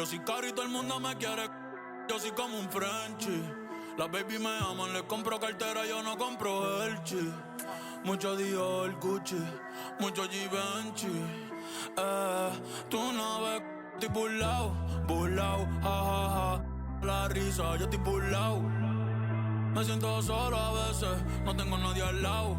Yo soy caro y todo el mundo me quiere. Yo soy como un Frenchie. Las baby me aman, les compro cartera, yo no compro Elchi. Mucho Dior, Gucci, mucho Givenchy. Tú no ves, estoy burlao, ja, ja, ja. La risa, yo estoy burlao. Me siento solo a veces, no tengo nadie al lado.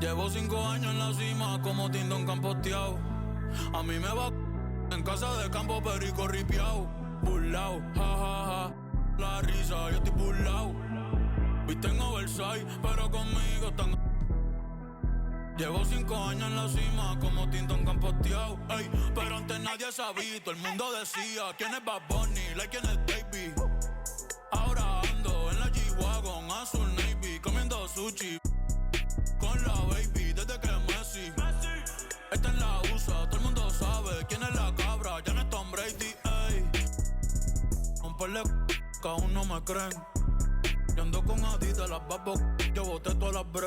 Llevo 5 años en la cima como Tindón camposteado. A mí me va en casa de campo perico ripiao. Burlao, ja, ja, ja. La risa, yo estoy burlao. Viste en oversize, pero conmigo están. Llevo 5 años en la cima como Tindón camposteado. Ey, pero antes nadie sabía, todo el mundo decía quién es Bad Bunny, quién es Baby. Ahora ando en la G-Wagon, azul navy, comiendo sushi con la baby desde que Messi. Esta es la USA, todo el mundo sabe quién es la cabra, ya no es Tom Brady, ey. Un par de que aún no me creen. Yo ando con Adidas, las babos, yo boté todas las bre.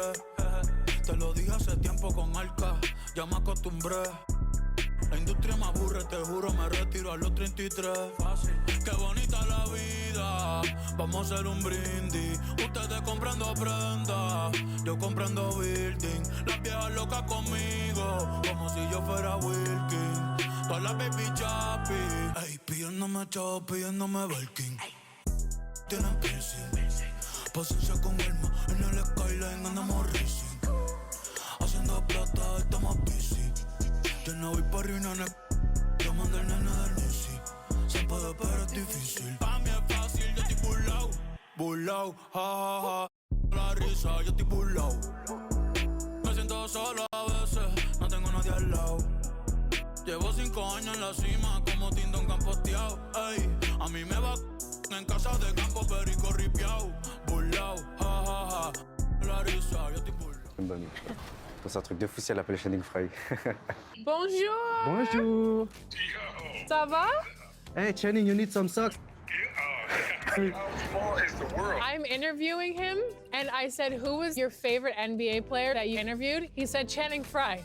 Te lo dije hace tiempo con Arca, ya me acostumbré. La industria me aburre, te juro, me retiro a los 33. Fácil. Qué bonita la vida, vamos a hacer un brindis. Ustedes comprando prenda, yo comprando building. Las viejas locas conmigo, como si yo fuera Wilkin. Todas las baby chappy, ey, pidiéndome chavo, pidiéndome Belkin. Tienen piercing, paciencia con alma, en el skyline andamos racing. Haciendo plata, estamos busy. Yo no voy pa' Rinane, yo mando el nene del Nisi. Se puede, pero es difícil. Pa' mí es fácil, yo estoy burlao, ja, ja, ja. La risa, yo estoy burlao. Me siento solo a veces, no tengo nadie al lado. Llevo 5 años en la cima, como Tindón camposteado. Ey, a mí me va en casa de campo, perico ripiao. Burlao, ja, ja, ja. La risa, yo estoy burlao. C'est un truc de fou si elle appelle Channing Fry. Bonjour. Bonjour. Ça va? Hey, Channing, you need some socks? How small is the world? I'm interviewing him, and I said, who was your favorite NBA player that you interviewed? He said Channing Frye.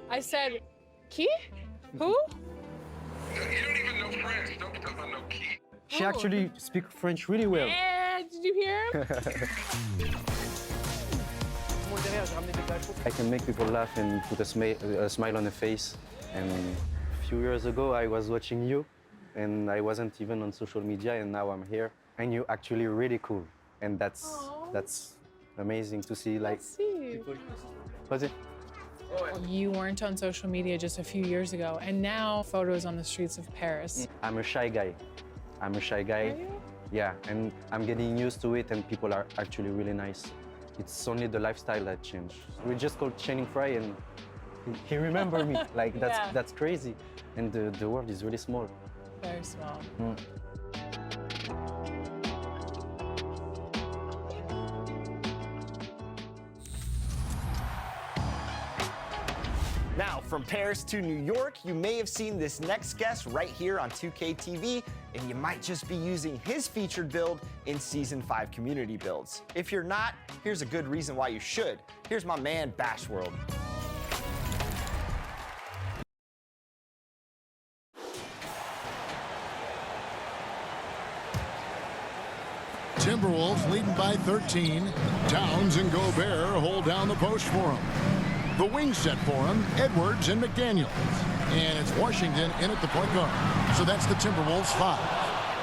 I said, Key? Who? You don't even know French. Don't tell me no key. She actually speaks French really well. Yeah, did you hear him? I can make people laugh and put a smile on the face. And a few years ago, I was watching you, and I wasn't even on social media, and now I'm here. And you're actually really cool, and that's amazing to see. Like, people. Was it? You weren't on social media just a few years ago, and now photos on the streets of Paris. I'm a shy guy. I'm a shy guy. Are you? Yeah, and I'm getting used to it, and people are actually really nice. It's only the lifestyle that changed. We just called Channing Fry, and he remembered me. Like, that's crazy. And the world is really small. Very small. Now, from Paris to New York, you may have seen this next guest right here on 2K TV, and you might just be using his featured build in Season 5 community builds. If you're not, here's a good reason why you should. Here's my man, Bash World. Timberwolves leading by 13. Towns and Gobert hold down the post for him. The wing set for him, Edwards and McDaniel. And it's Washington in at the point guard. So that's the Timberwolves 5.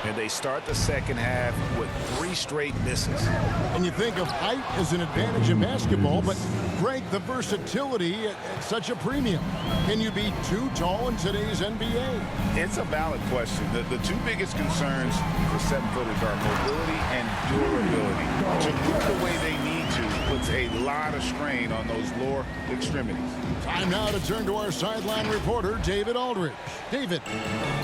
And they start the second half with 3 straight misses. And you think of height as an advantage in basketball, but Greg, the versatility at such a premium. Can you be too tall in today's NBA? It's a valid question. The 2 biggest concerns for 7-footers are mobility and durability. To move the way they need to puts a lot of strain on those lower extremities. Time now to turn to our sideline reporter, David Aldridge. David.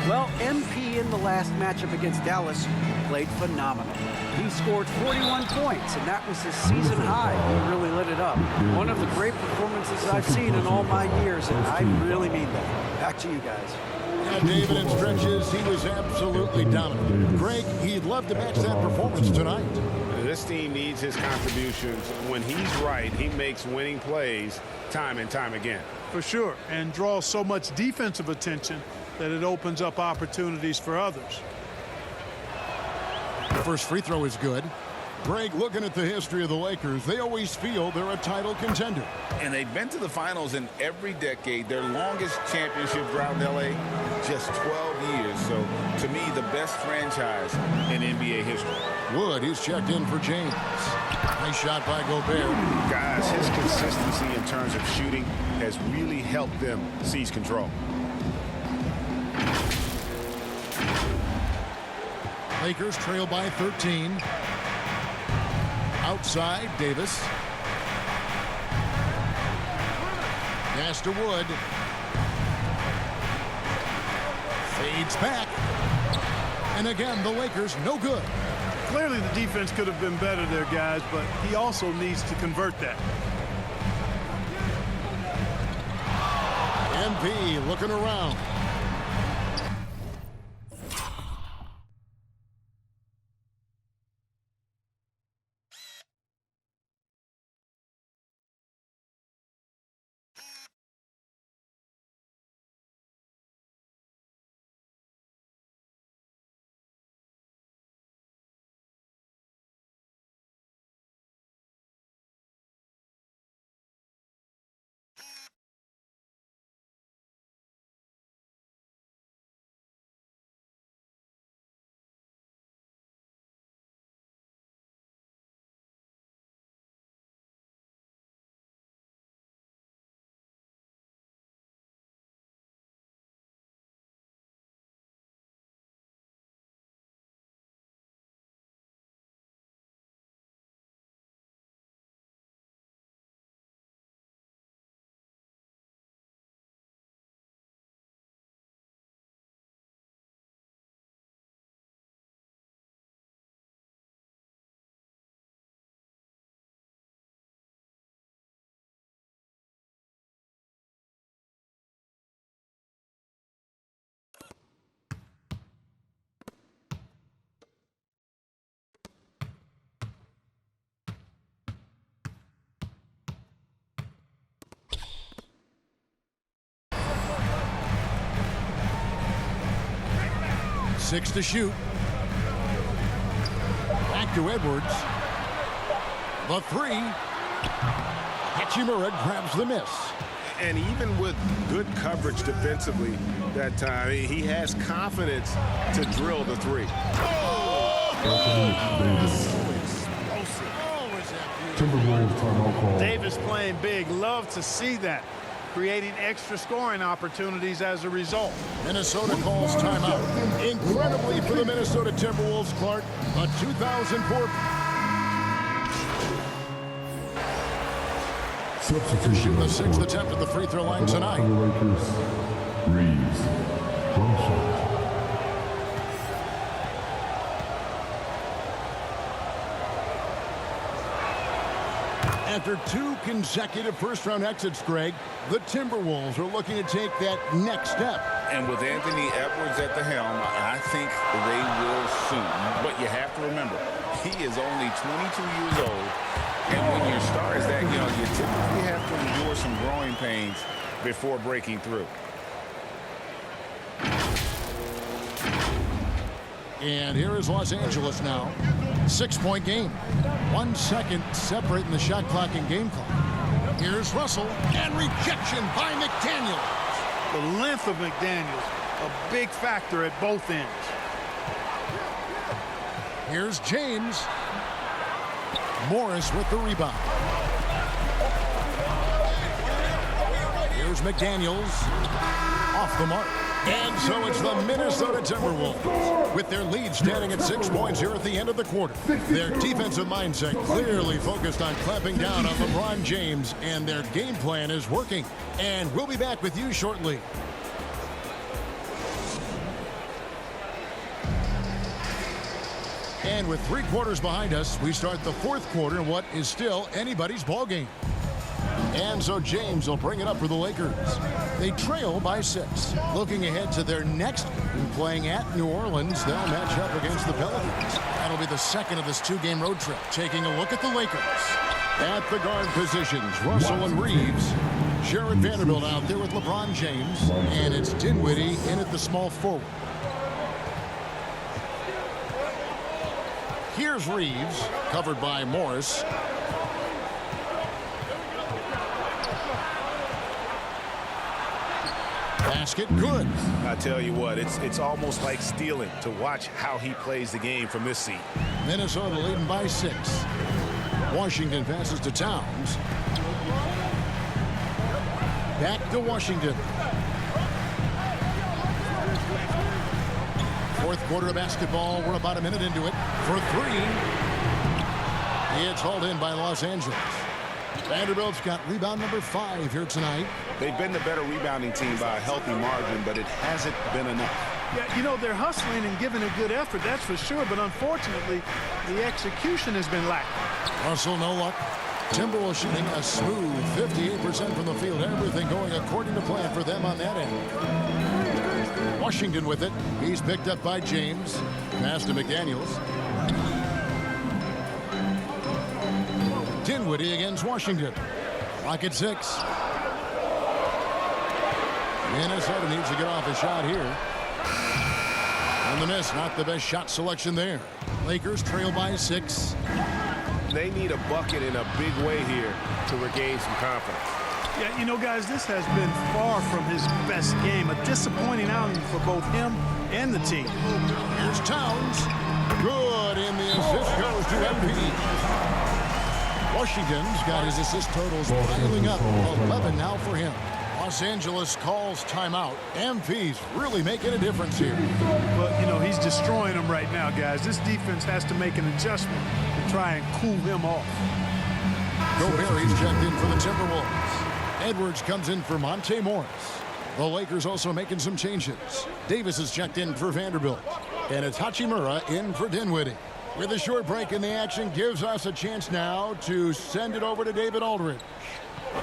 Well, MP in the last matchup against Dallas played phenomenal. He scored 41 points, and that was his season high. He really lit it up. One of the great performances I've seen in all my years, and I really mean that. Back to you guys. Yeah, David, in stretches, he was absolutely dominant. Greg, he'd love to match that performance tonight. This team needs his contributions. When he's right, he makes winning plays time and time again. For sure, and draws so much defensive attention that it opens up opportunities for others. The first free throw is good. Greg, looking at the history of the Lakers, they always feel they're a title contender. And they've been to the finals in every decade. Their longest championship drought in L.A., just 12 years. So, to me, the best franchise in NBA history. Wood is checked in for James. Nice shot by Gobert. Guys, his consistency in terms of shooting has really helped them seize control. Lakers trail by 13. Outside, Davis. Pass to Wood. Fades back. And again, the Lakers no good. Clearly the defense could have been better there, guys, but he also needs to convert that. MP looking around. Six to shoot. Back to Edwards. The three. Hachimura grabs the miss. And even with good coverage defensively that time, he has confidence to drill the three. Davis playing big. Love to see that. Creating extra scoring opportunities as a result. Minnesota calls timeout. Incredibly for the Minnesota Timberwolves, Clark, a 2004. Substitution. The sixth attempt at the free throw line tonight. Reeves. One shot. After two consecutive first-round exits, Greg, the Timberwolves are looking to take that next step. And with Anthony Edwards at the helm, I think they will soon. But you have to remember, he is only 22 years old. And when your star is that young, you typically have to endure some growing pains before breaking through. And here is Los Angeles now. 6-point game. 1 second separating the shot clock and game clock. Here's Russell, and rejection by McDaniels. The length of McDaniels, a big factor at both ends. Here's James. Morris with the rebound. Here's McDaniels. Off the mark. And so it's the Minnesota Timberwolves with their lead standing at 6 points here at the end of the quarter. Their defensive mindset clearly focused on clamping down on LeBron James, and their game plan is working. And we'll be back with you shortly. And with 3 quarters behind us, we start the 4th quarter in what is still anybody's ball game. And so James will bring it up for the Lakers. They trail by 6. Looking ahead to their next game, playing at New Orleans, they'll match up against the Pelicans. That'll be the second of this 2-game road trip. Taking a look at the Lakers. At the guard positions, Russell and Reeves. Jared Vanderbilt out there with LeBron James, and it's Dinwiddie in at the small forward. Here's Reeves, covered by Morris. Basket good. I tell you what, it's almost like stealing to watch how he plays the game from this seat. Minnesota leading by 6. Washington passes to Towns. Back to Washington. Fourth quarter of basketball. We're about a minute into it. For 3. It's hauled in by Los Angeles. Vanderbilt's got rebound number 5 here tonight. They've been the better rebounding team by a healthy margin, but it hasn't been enough. Yeah, you know, they're hustling and giving a good effort, that's for sure, but unfortunately, the execution has been lacking. Russell, no luck. Timberwolves shooting a smooth 58% from the field. Everything going according to plan for them on that end. Washington with it. He's picked up by James. Pass to McDaniels. Dinwiddie against Washington. Lock at 6. Minnesota needs to get off a shot here. And the miss, not the best shot selection there. Lakers trail by 6. They need a bucket in a big way here to regain some confidence. Yeah, you know, guys, this has been far from his best game. A disappointing outing for both him and the team. Here's Towns. Good, and the assist goes to MP. Washington's got his assist totals piling up. 11 now for him. Los Angeles calls timeout. MP's really making a difference here. But, you know, he's destroying them right now, guys. This defense has to make an adjustment to try and cool him off. Gobert, he's checked in for the Timberwolves. Edwards comes in for Monte Morris. The Lakers also making some changes. Davis is checked in for Vanderbilt. And it's Hachimura in for Dinwiddie. With a short break in the action, gives us a chance now to send it over to David Aldridge.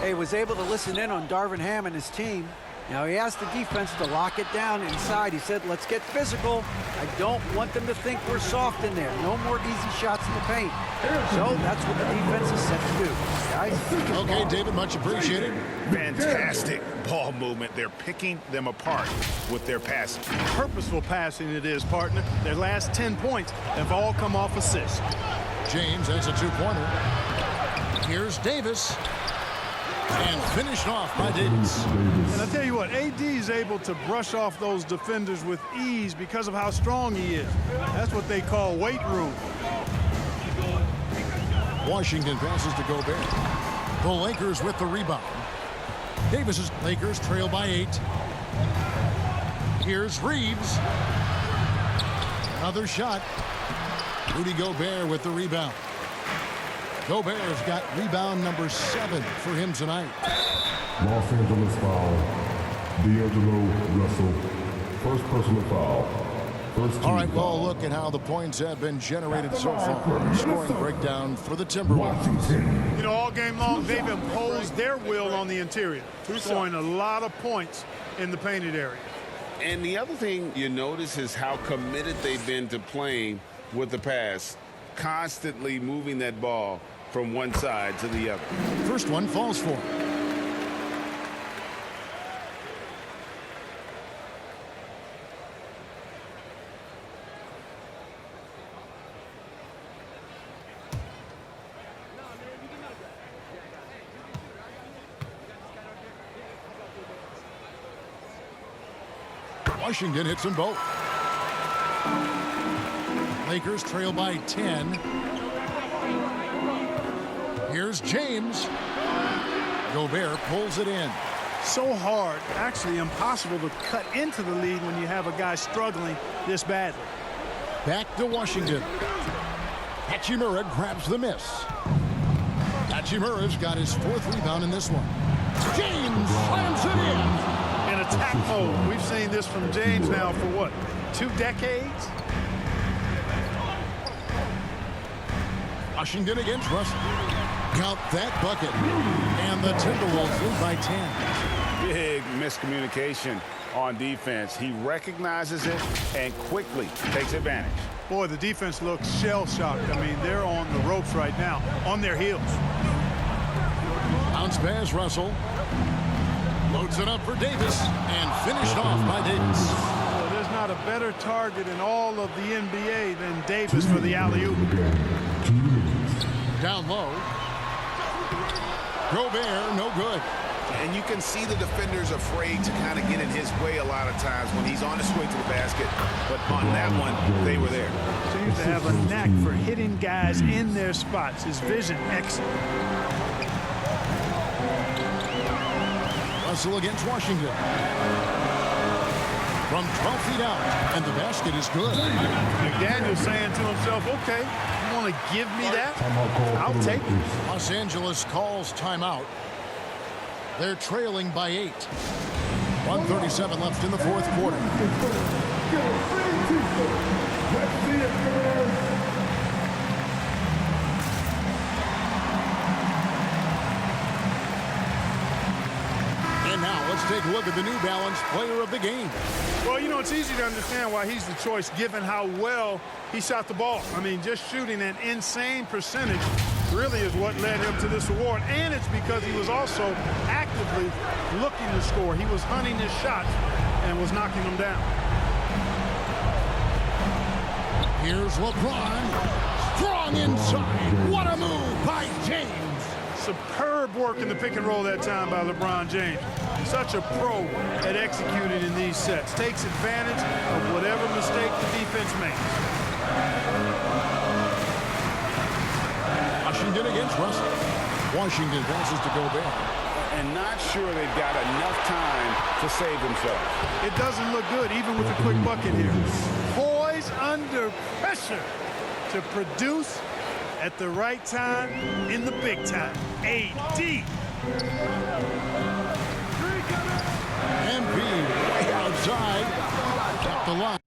He was able to listen in on Darvin Ham and his team. Now he asked the defense to lock it down inside. He said, let's get physical. I don't want them to think we're soft in there. No more easy shots in the paint. So that's what the defense is set to do. Guys. Okay, David, much appreciated. Fantastic ball movement. They're picking them apart with their passing. Purposeful passing it is, partner. Their last 10 points have all come off assists. James has a 2-pointer. Here's Davis. And finished off by Davis. And I tell you what, AD is able to brush off those defenders with ease because of how strong he is. That's what they call weight room. Washington passes to Gobert. The Lakers with the rebound. Davis's Lakers trail by 8. Here's Reeves. Another shot. Rudy Gobert with the rebound. Gobert's got rebound number 7 for him tonight. Los Angeles foul. D'Angelo Russell. First personal foul. All right, well, look at how the points have been generated so far. Scoring breakdown for the Timberwolves. You know, all game long, they've imposed their will on the interior, scoring a lot of points in the painted area. And the other thing you notice is how committed they've been to playing with the pass, constantly moving that ball from one side to the other. First one falls for him. Washington hits them both. Lakers trail by 10. Here's James. Gobert pulls it in. So hard, actually impossible to cut into the lead when you have a guy struggling this badly. Back to Washington. Hachimura grabs the miss. Hachimura's got his 4th rebound in this one. James slams it in. In attack mode. We've seen this from James now for what, 2 decades? Washington against Russell. Count that bucket. And the Timberwolves lead by 10. Big miscommunication on defense. He recognizes it and quickly takes advantage. Boy, the defense looks shell-shocked. I mean, they're on the ropes right now, on their heels. Bounce pass, Russell. Loads it up for Davis and finished off by Davis. Well, there's not a better target in all of the NBA than Davis for the alley-oop. Down low. Gobert, no good. And you can see the defenders afraid to kind of get in his way a lot of times when he's on his way to the basket. But on that one, they were there. Seems to have a knack for hitting guys in their spots. His vision, excellent. Russell against Washington. From 12 feet out, and the basket is good. McDaniel's saying to himself, okay, you want to give me that? I'll take it. Los Angeles calls timeout. They're trailing by 8. 1:37 left in the fourth quarter. And now let's take a look at the New Balance player of the game. Well, you know, it's easy to understand why he's the choice given how well he shot the ball. I mean, just shooting an insane percentage really is what led him to this award. And it's because he was also actively looking to score. He was hunting his shots and was knocking them down. Here's LeBron. Strong inside. What a move by James. Superb work in the pick and roll that time by LeBron James. Such a pro at executing in these sets. Takes advantage of whatever mistake the defense makes. Washington against Russell. Washington passes to Gobert. And not sure they've got enough time to save themselves. It doesn't look good, even with a quick bucket here. Poised under pressure to produce at the right time in the big time. AD. Embiid way outside. Kept the line.